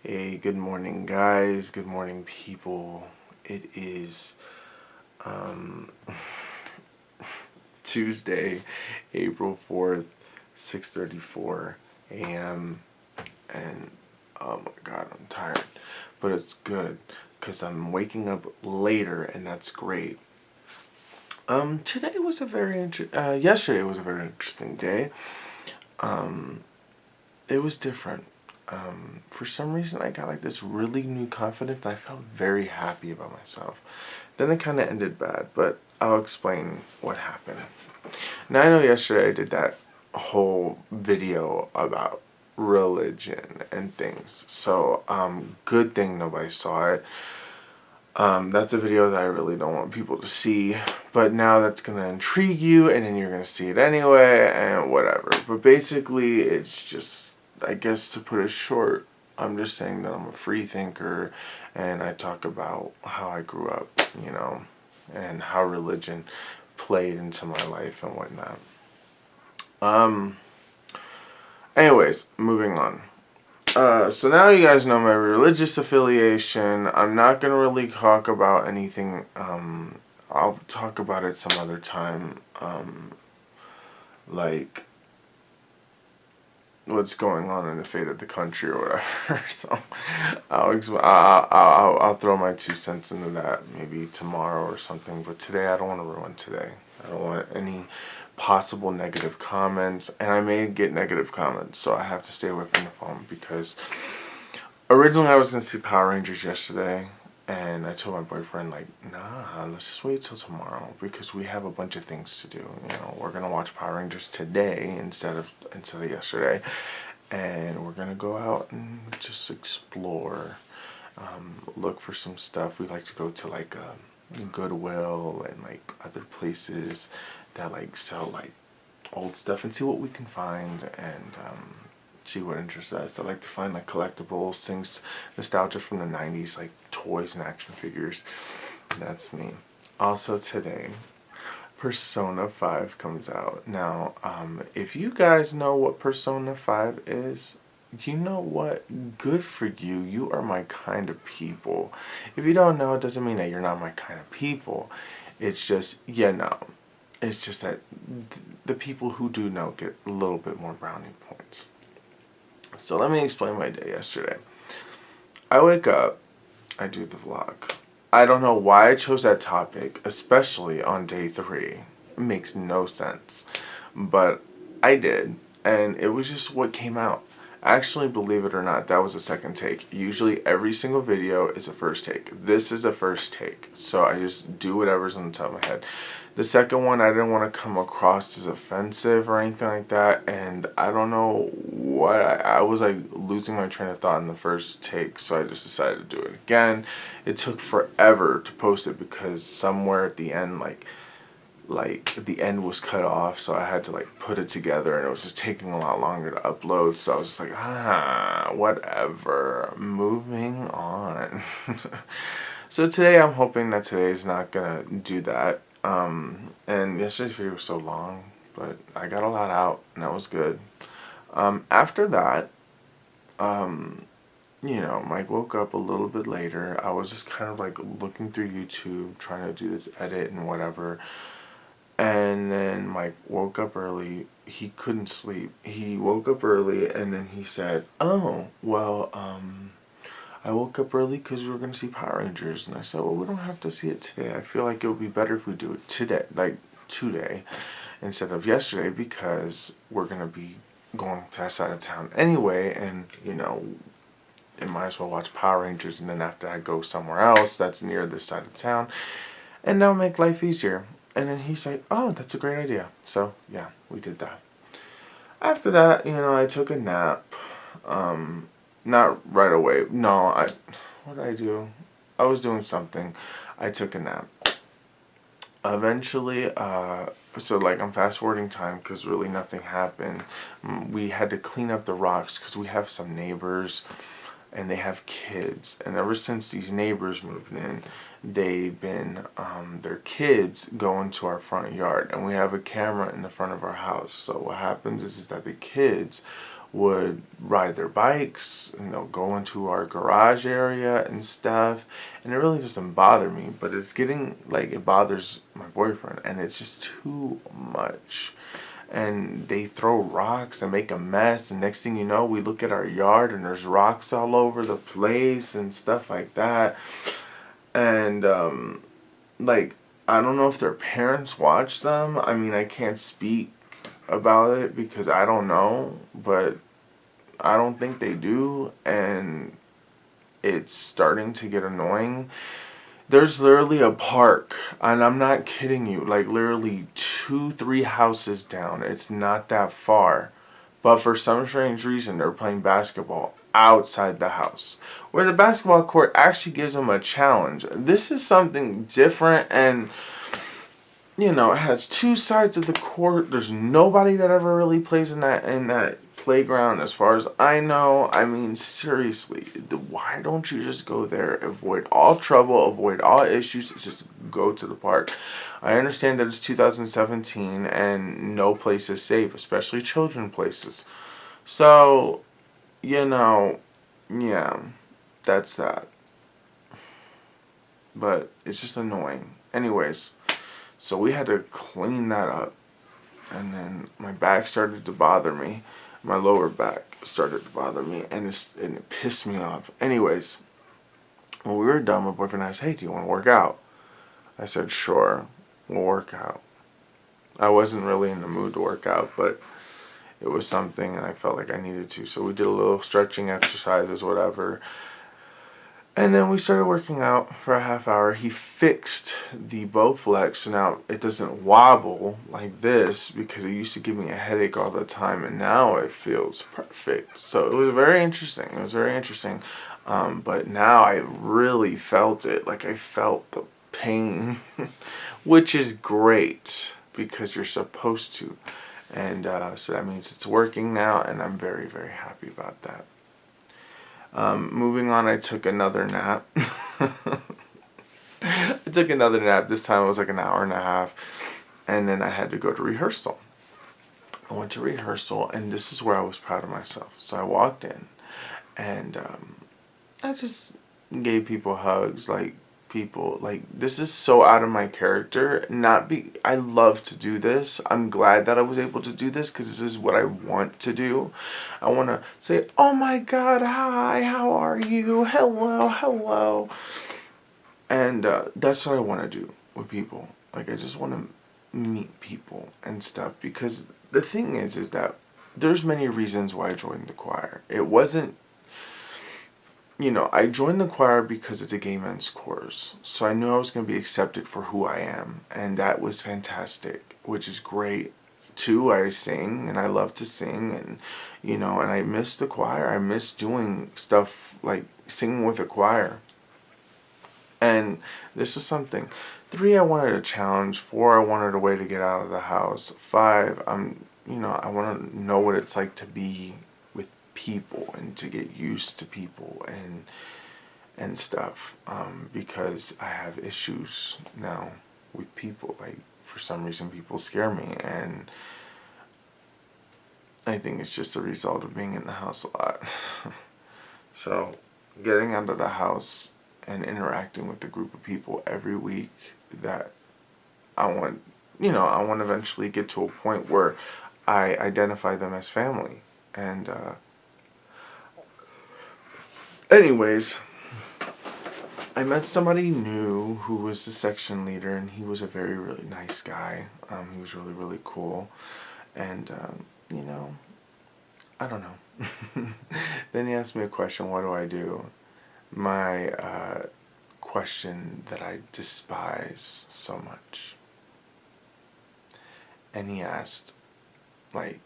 Hey, good morning, guys. Good morning, people. It is um, Tuesday, April 4th, 6:34 a.m. And oh my God, I'm tired. But it's good because I'm waking up later, and that's great. Today was a yesterday was a very interesting day. Um, it was different. For some reason, I got like this really new confidence. I felt very happy about myself. Then it kind of ended bad, but I'll explain what happened. Now, I know yesterday I did that whole video about religion and things. So, good thing nobody saw it. That's a video that I really don't want people to see, but now that's going to intrigue you, and then you're going to see it anyway, and whatever. But basically, it's just, I guess to put it short, I'm just saying that I'm a free thinker, and I talk about how I grew up, and how religion played into my life and whatnot. Um, Anyways, moving on. So now you guys know my religious affiliation. I'm not going to really talk about anything. I'll talk about it some other time. Like what's going on in the fate of the country or whatever. So I'll throw my 2 cents into that maybe tomorrow or something. But today I don't want to ruin today. I don't want any possible negative comments, and I may get negative comments, so I have to stay away from the phone because originally I was gonna see Power Rangers yesterday, and I told my boyfriend like, nah, let's just wait till tomorrow because we have a bunch of things to do. We're gonna watch Power Rangers today instead of yesterday, and we're gonna go out and just explore, look for some stuff. We like to go to like Goodwill and like other places that like sell like old stuff and see what we can find and see what interests us. I like to find like collectibles, things, nostalgia from the 90s, like toys and action figures. That's me. Also today, Persona 5 comes out. Now, if you guys know what Persona 5 is, you know what? Good for you. You are my kind of people. If you don't know, it doesn't mean that you're not my kind of people. It's just, no. It's just that the people who do know get a little bit more brownie points. So let me explain my day yesterday. I wake up, I do the vlog. I don't know why I chose that topic, especially on day 3. It makes no sense. But I did, and it was just what came out. Actually, believe it or not, that was a second take. Usually every single video is a first take. This is a first take, so I just do whatever's on the top of my head. The second one, I didn't want to come across as offensive or anything like that, and I don't know what, I was like losing my train of thought in the first take, so I just decided to do it again. It took forever to post it because somewhere at the end, like the end was cut off, so I had to like put it together, and it was just taking a lot longer to upload, so I was just like, whatever, moving on. So today I'm hoping that today is not gonna do that. And yesterday's video was so long, but I got a lot out, and that was good. After that, Mike woke up a little bit later. I was just kind of like looking through YouTube, trying to do this edit and whatever. And then Mike woke up early. He couldn't sleep. He woke up early, and then he said, "Oh, well, I woke up early because we were going to see Power Rangers." And I said, "Well, we don't have to see it today. I feel like it would be better if we do it today, instead of yesterday, because we're going to be going to that side of town anyway, and, it might as well watch Power Rangers, and then after I go somewhere else that's near this side of town, and that'll make life easier." And then he's like, "Oh, that's a great idea." So, yeah, we did that. After that, I took a nap. Not right away. No, what did I do? I was doing something. I took a nap. Eventually, so like I'm fast forwarding time because really nothing happened. We had to clean up the rocks because we have some neighbors and they have kids. And ever since these neighbors moved in, they've been, their kids go into our front yard. And we have a camera in the front of our house. So what happens is that the kids would ride their bikes, go into our garage area and stuff. And it really doesn't bother me, but it's getting, like, it bothers my boyfriend, and it's just too much. And they throw rocks and make a mess, and next thing you know, we look at our yard and there's rocks all over the place and stuff like that. And like, I don't know if their parents watch them. I mean, I can't speak about it because I don't know, but I don't think they do, and it's starting to get annoying. There's literally a park, and I'm not kidding you, like literally 2-3 houses down. It's not that far. But for some strange reason, they're playing basketball outside the house, where the basketball court actually gives them a challenge. This is something different, and it has two sides of the court. There's nobody that ever really plays in that playground, as far as I know. I mean, seriously, why don't you just go there, avoid all trouble, avoid all issues, just go to the park? I understand that it's 2017 and no place is safe, especially children places. So, yeah, that's that. But it's just annoying. Anyways, so we had to clean that up. And then my back started to bother me. My lower back started to bother me, and it pissed me off. Anyways, when we were done, my boyfriend asked, "Hey, do you want to work out?" I said, "Sure, we'll work out." I wasn't really in the mood to work out, but it was something, and I felt like I needed to. So we did a little stretching exercises, whatever. And then we started working out for a half hour. He fixed the Bowflex, so now it doesn't wobble like this, because it used to give me a headache all the time, and now it feels perfect. So it was very interesting. But now I really felt it. Like, I felt the pain, which is great because you're supposed to. And so that means it's working now, and I'm very, very happy about that. Moving on, I took another nap. This time it was like an hour and a half. And then I had to go to rehearsal. I went to rehearsal, and this is where I was proud of myself. So I walked in, and I just gave people hugs. This is so out of my character. I love to do this. I'm glad that I was able to do this, because this is what I want to do. I want to say, "Oh my God, hi, how are you? Hello." And that's what I want to do with people. Like, I just want to meet people and stuff, because the thing is that there's many reasons why I joined the choir. It wasn't, I joined the choir because it's a gay men's chorus. So I knew I was going to be accepted for who I am. And that was fantastic, which is great. Too, I sing, and I love to sing. And, and I miss the choir. I miss doing stuff like singing with a choir. And this is something. 3, I wanted a challenge. 4, I wanted a way to get out of the house. 5, I want to know what it's like to be people and to get used to people and stuff, because I have issues now with people. Like, for some reason, people scare me, and I think it's just a result of being in the house a lot. So getting out of the house and interacting with a group of people every week, that I want to eventually get to a point where I identify them as family. And anyways, I met somebody new who was the section leader, and he was a very, really nice guy. He was really, really cool. And, I don't know. Then he asked me a question, what do I do? My question that I despise so much. And he asked, like,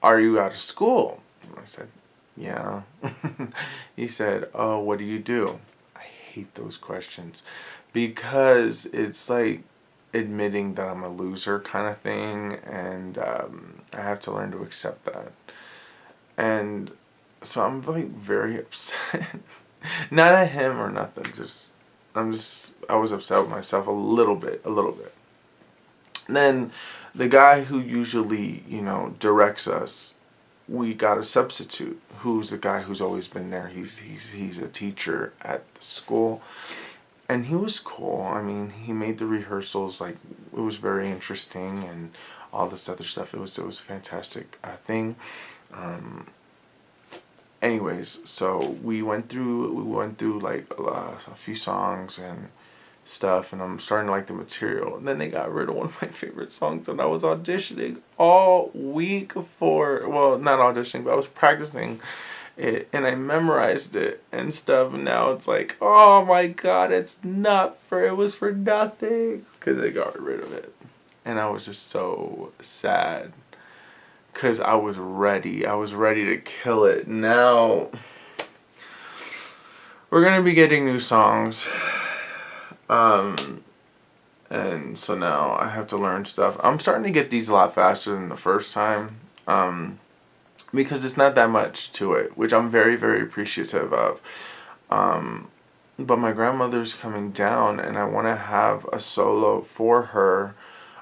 "Are you out of school?" I said, "Yeah." He said, "Oh, what do you do?" I hate those questions, because it's like admitting that I'm a loser kind of thing, and I have to learn to accept that. And so I'm like very upset. Not at him or nothing, I was upset with myself a little bit. And then the guy who usually, directs us we got a substitute who's a guy who's always been there. He's a teacher at the school, and he was cool. I mean, he made the rehearsals like it was very interesting and all this other stuff. It was a fantastic thing. Anyways, so we went through like a few songs and stuff, and I'm starting to like the material. And then they got rid of one of my favorite songs that I was auditioning all week for. Well, not auditioning, but I was practicing it, and I memorized it and stuff. And now it's like, oh my god, it was for nothing because they got rid of it, and I was just so sad. Because I was ready to kill it. Now we're gonna be getting new songs. And so now I have to learn stuff. I'm starting to get these a lot faster than the first time. Because it's not that much to it, which I'm very, very appreciative of. But my grandmother's coming down, and I want to have a solo for her.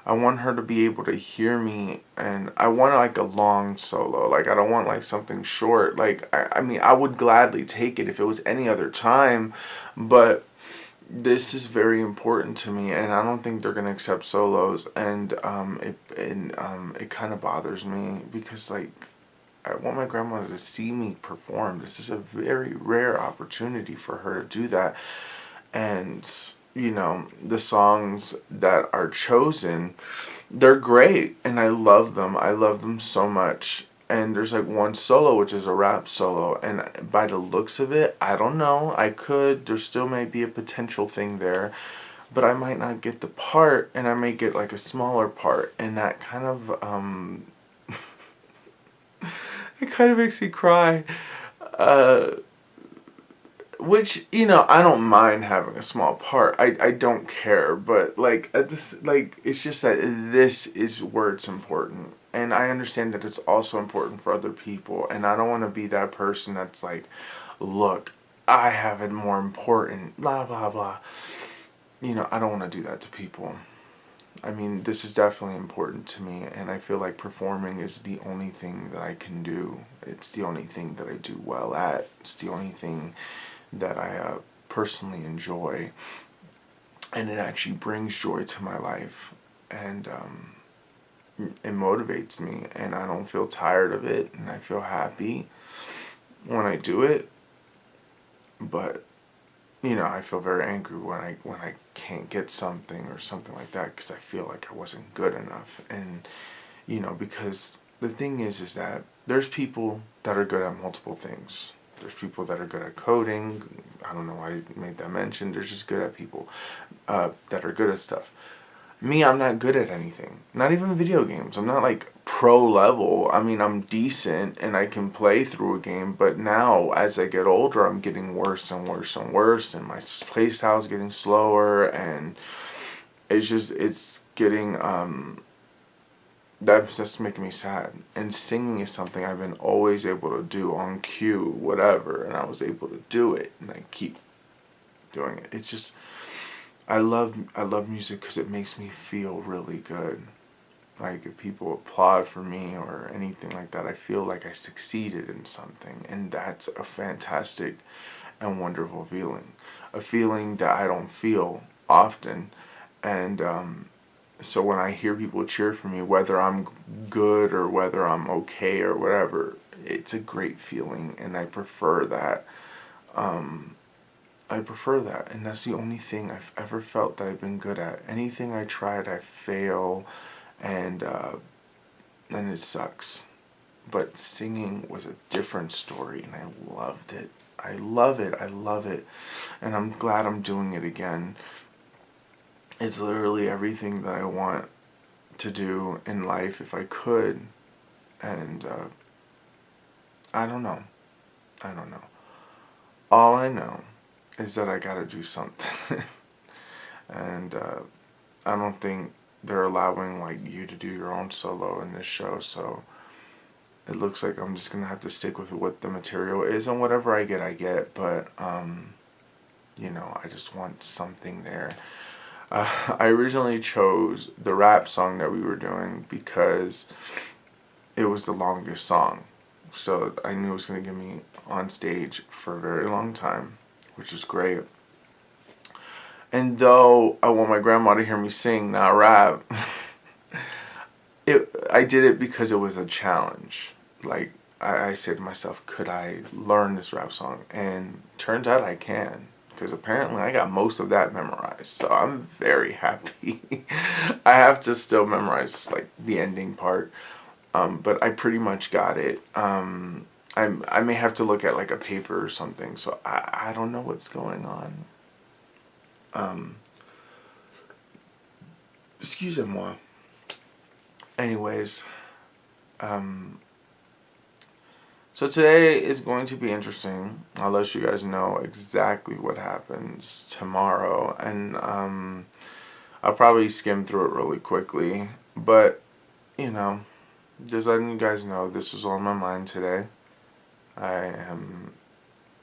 I want her to be able to hear me, and I want like a long solo. Like, I don't want like something short. Like, I mean, I would gladly take it if it was any other time, but this is very important to me, and I don't think they're gonna accept solos, and it kind of bothers me because like I want my grandmother to see me perform. This is a very rare opportunity for her to do that, and you know, the songs that are chosen, they're great, and I love them. I love them so much. And there's like one solo, which is a rap solo, and by the looks of it, I don't know. There still may be a potential thing there, but I might not get the part, and I may get like a smaller part, and that kind of it kind of makes me cry. Which, you know, I don't mind having a small part. I don't care, but like at this, like, it's just that this is where it's important, and I understand that it's also important for other people, and I don't want to be that person that's like, look, I have it more important, blah blah blah. You know, I don't want to do that to people. I mean, this is definitely important to me, and I feel like performing is the only thing that I can do. It's the only thing that I do well at. It's the only thing that I personally enjoy, and it actually brings joy to my life, and it motivates me, and I don't feel tired of it, and I feel happy when I do it. But you know, I feel very angry when I can't get something or something like that, because I feel like I wasn't good enough. And you know, because the thing is that there's people that are good at multiple things. There's people that are good at coding. I don't know why I made that mention. There's just good at people that are good at stuff. Me, I'm not good at anything. Not even video games. I'm not like pro level. I mean, I'm decent and I can play through a game. But now, as I get older, I'm getting worse and worse and worse. And my play style is getting slower. And it's getting... That's just making me sad. And singing is something I've been always able to do on cue, whatever, and I was able to do it, and I keep doing it. It's just, I love music because it makes me feel really good. Like, if people applaud for me or anything like that, I feel like I succeeded in something, and that's a fantastic and wonderful feeling. A feeling that I don't feel often, and so when I hear people cheer for me, whether I'm good or whether I'm okay or whatever, it's a great feeling, and I prefer that. And that's the only thing I've ever felt that I've been good at. Anything I tried, I fail, and it sucks. But singing was a different story, and I loved it. I love it, and I'm glad I'm doing it again. It's literally everything that I want to do in life if I could. And I don't know. All I know is that I gotta do something. And I don't think they're allowing like you to do your own solo in this show, so it looks like I'm just gonna have to stick with what the material is, and whatever I get, but you know, I just want something there. I originally chose the rap song that we were doing because it was the longest song. So I knew it was going to get me on stage for a very long time, which is great. And though I want my grandma to hear me sing, not rap, I did it because it was a challenge. Like, I said to myself, could I learn this rap song? And turns out I can, because apparently I got most of that memorized. So I'm very happy. I have to still memorize like the ending part, but I pretty much got it. I may have to look at like a paper or something. So I don't know what's going on. Excusez-moi. Anyways, so today is going to be interesting. I'll let you guys know exactly what happens tomorrow, and I'll probably skim through it really quickly. But you know, just letting you guys know this was on my mind today. I am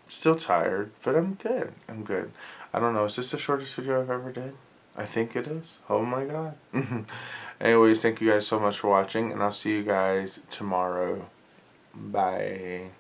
still tired, but I'm good. I'm good. I don't know. Is this the shortest video I've ever did? I think it is. Oh my god. Anyways, thank you guys so much for watching, and I'll see you guys tomorrow. Bye.